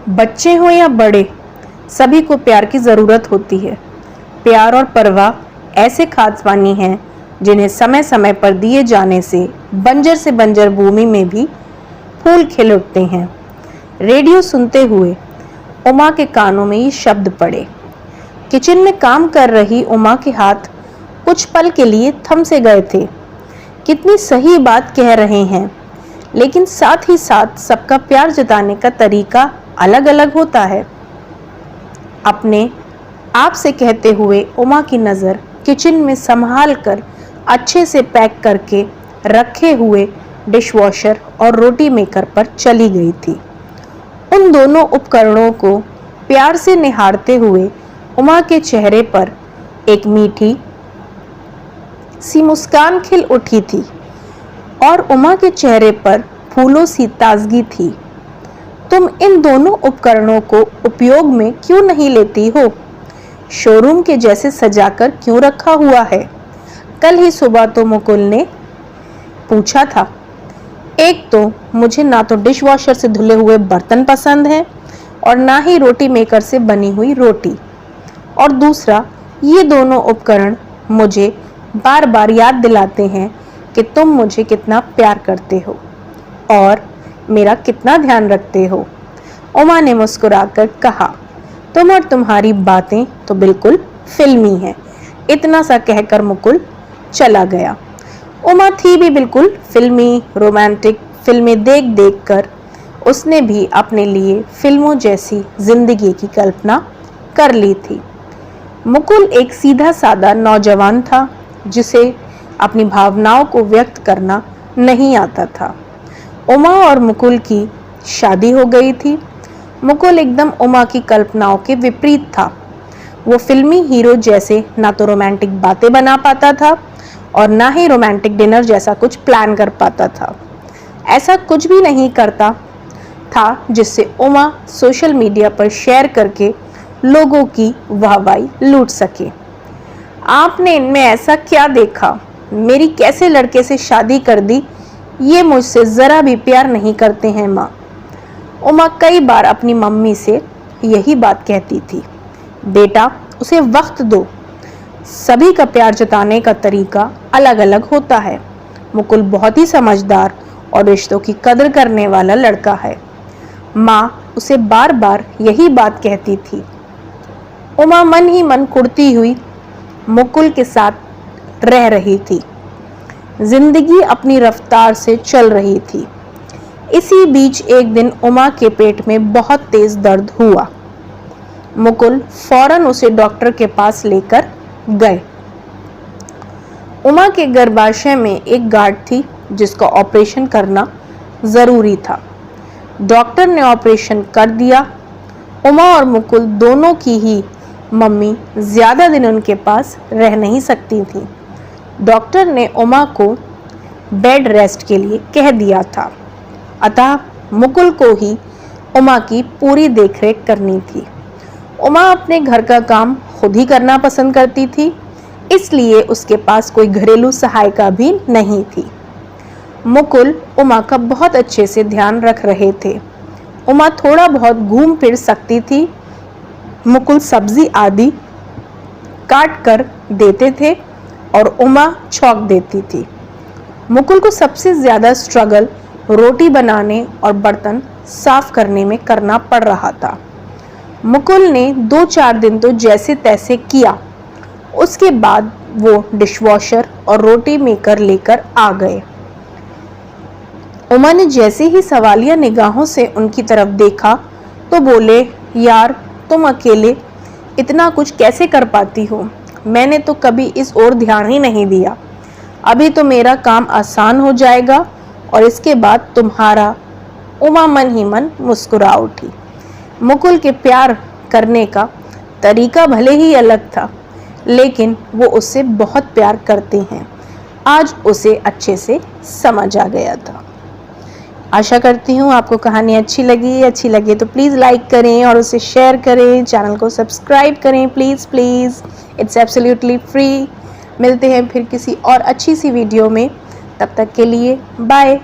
बच्चे हों या बड़े, सभी को प्यार की ज़रूरत होती है। प्यार और परवाह ऐसे खाद्य पानी हैं जिन्हें समय समय पर दिए जाने से बंजर भूमि में भी फूल खिल उठते हैं। रेडियो सुनते हुए उमा के कानों में ये शब्द पड़े। किचन में काम कर रही उमा के हाथ कुछ पल के लिए थम से गए थे। कितनी सही बात कह रहे हैं, लेकिन साथ ही साथ सबका प्यार जताने का तरीका अलग अलग होता है। अपने आप से कहते हुए उमा की नज़र किचन में संभाल कर अच्छे से पैक करके रखे हुए डिशवॉशर और रोटी मेकर पर चली गई थी। उन दोनों उपकरणों को प्यार से निहारते हुए उमा के चेहरे पर एक मीठी सी मुस्कान खिल उठी थी और उमा के चेहरे पर फूलों सी ताजगी थी। तुम इन दोनों उपकरणों को उपयोग में क्यों नहीं लेती हो? शोरूम के जैसे सजाकर क्यों रखा हुआ है? कल ही सुबह तो मुकुल ने पूछा था। एक तो मुझे ना तो डिशवॉशर से धुले हुए बर्तन पसंद हैं और ना ही रोटी मेकर से बनी हुई रोटी, और दूसरा ये दोनों उपकरण मुझे बार बार याद दिलाते हैं कि तुम मुझे कितना प्यार करते हो और मेरा कितना ध्यान रखते हो। उमा ने मुस्कुराकर कहा। तुम और तुम्हारी बातें तो बिल्कुल फिल्मी हैं। इतना सा कहकर मुकुल चला गया। उमा थी भी बिल्कुल फिल्मी, रोमांटिक फिल्में देख देख कर उसने भी अपने लिए फिल्मों जैसी जिंदगी की कल्पना कर ली थी। मुकुल एक सीधा साधा नौजवान था जिसे अपनी भावनाओं को व्यक्त करना नहीं आता था। उमा और मुकुल की शादी हो गई थी। मुकुल एकदम उमा की कल्पनाओं के विपरीत था। वो फिल्मी हीरो जैसे ना तो रोमांटिक बातें बना पाता था और ना ही रोमांटिक डिनर जैसा कुछ प्लान कर पाता था। ऐसा कुछ भी नहीं करता था जिससे उमा सोशल मीडिया पर शेयर करके लोगों की वाहवाही लूट सके। आपने इनमें ऐसा क्या देखा? मेरी कैसे लड़के से शादी कर दी? ये मुझसे ज़रा भी प्यार नहीं करते हैं माँ। उमा कई बार अपनी मम्मी से यही बात कहती थी। बेटा, उसे वक्त दो। सभी का प्यार जताने का तरीका अलग अलग होता है। मुकुल बहुत ही समझदार और रिश्तों की कदर करने वाला लड़का है। माँ उसे बार बार यही बात कहती थी। उमा मन ही मन कुढ़ती हुई मुकुल के साथ रह रही थी। जिंदगी अपनी रफ्तार से चल रही थी। इसी बीच एक दिन उमा के पेट में बहुत तेज दर्द हुआ। मुकुल फौरन उसे डॉक्टर के पास लेकर गए। उमा के गर्भाशय में एक गांठ थी जिसका ऑपरेशन करना जरूरी था। डॉक्टर ने ऑपरेशन कर दिया। उमा और मुकुल दोनों की ही मम्मी ज्यादा दिन उनके पास रह नहीं सकती थी। डॉक्टर ने उमा को बेड रेस्ट के लिए कह दिया था, अतः मुकुल को ही उमा की पूरी देखरेख करनी थी। उमा अपने घर का काम खुद ही करना पसंद करती थी, इसलिए उसके पास कोई घरेलू सहायिका भी नहीं थी। मुकुल उमा का बहुत अच्छे से ध्यान रख रहे थे। उमा थोड़ा बहुत घूम फिर सकती थी। मुकुल सब्जी आदि काट कर देते थे और उमा छौंक देती थी। मुकुल को सबसे ज़्यादा स्ट्रगल रोटी बनाने और बर्तन साफ करने में करना पड़ रहा था। मुकुल ने 2-4 दिन तो जैसे तैसे किया। उसके बाद वो डिशवॉशर और रोटी मेकर लेकर आ गए। उमा ने जैसे ही सवालिया निगाहों से उनकी तरफ देखा तो बोले, यार तुम अकेले इतना कुछ कैसे कर पाती हो? मैंने तो कभी इस ओर ध्यान ही नहीं दिया। अभी तो मेरा काम आसान हो जाएगा और इसके बाद तुम्हारा। उमा मन ही मन मुस्कुरा उठी। मुकुल के प्यार करने का तरीका भले ही अलग था, लेकिन वो उससे बहुत प्यार करते हैं। आज उसे अच्छे से समझ आ गया था। आशा करती हूँ आपको कहानी अच्छी लगी तो प्लीज़ लाइक करें और उसे शेयर करें। चैनल को सब्सक्राइब करें प्लीज़। It's absolutely free. मिलते हैं फिर किसी और अच्छी सी वीडियो में। तब तक के लिए बाय।